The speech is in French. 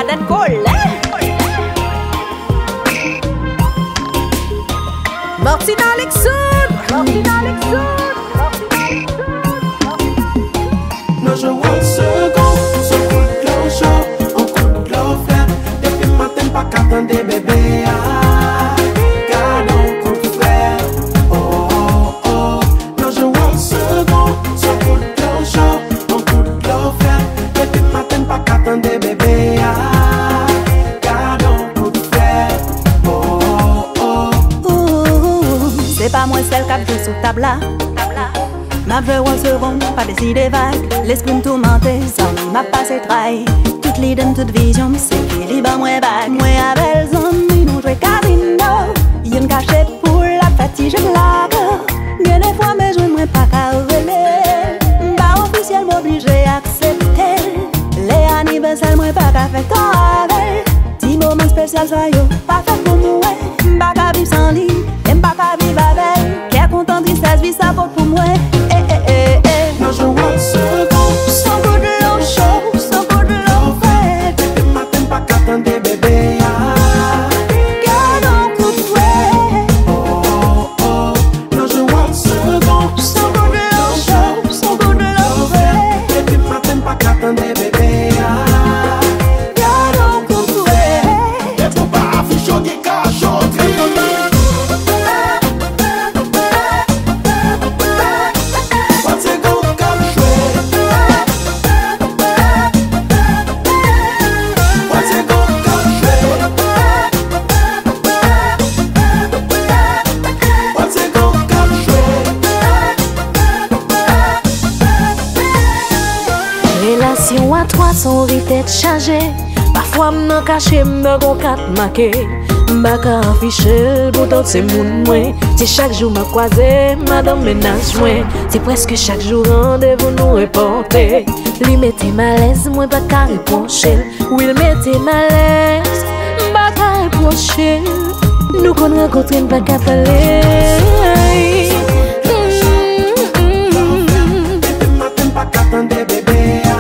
pas d'être collé. Martina Alexandre. Non, je vois un second, ce coup de glow chaud, un coup de glow flair. Depuis matin, pas qu'attendre bébé. Garde un coup de flair. Oh, oh, oh. Non, je vois un second, ce coup de glow chaud, un coup de glow flair. Depuis matin, pas qu'attendre bébé. Garde un coup de flair. Oh, oh, oh. C'est pas moi celle qui a joué sous table là. Ma veuve en second, pas décidé vague. L'esprit me tourmenté, sans m'a passé trahi. Toutes les donnes, toute vision, c'est équilibre moins bague. Moi avec les amis, nous jouons casino. Y'en cachette pour la fatigue, je blague. Bien des fois, mais je ne pas qu'à reveler. Bah officiellement obligé à accepter. Les anniversaires, moi pas qu'à faire ton avec. Petit moment spécial, soyons pas fait pour moi. Pas qu'à vivre sans lit, même pas qu'à vivre avec. Qui est content, tristesse, vie, ça porte pour moi. Non, je vois un second, Son coup de l'eau chaud, son coup de l'eau frais. depuis matin, pas qu'attendre bébé. Garde un coup de fouet. Oh, oh, oh. Non, je vois un second, Son coup de l'eau chaud, son coup de l'eau frais. depuis matin, pas qu'attendre bébé. Garde un coup de fouet. Et pour pas afficher des cachots. Relation à toi son tête chargée. Parfois m'en caché me gon quatre marqué. M'baka affiché pourtant c'est moun moins. C'est chaque jour m'a croisé madame ménage moins. C'est presque chaque jour rendez-vous nous reporter. Lui mettait malaise moi pas qu'à reprocher. Oui il mettait malaise pas qu'à reprocher. Nous qu'on rencontre pas qu'à parler. Depuis matin, pas qu'attendre bébé.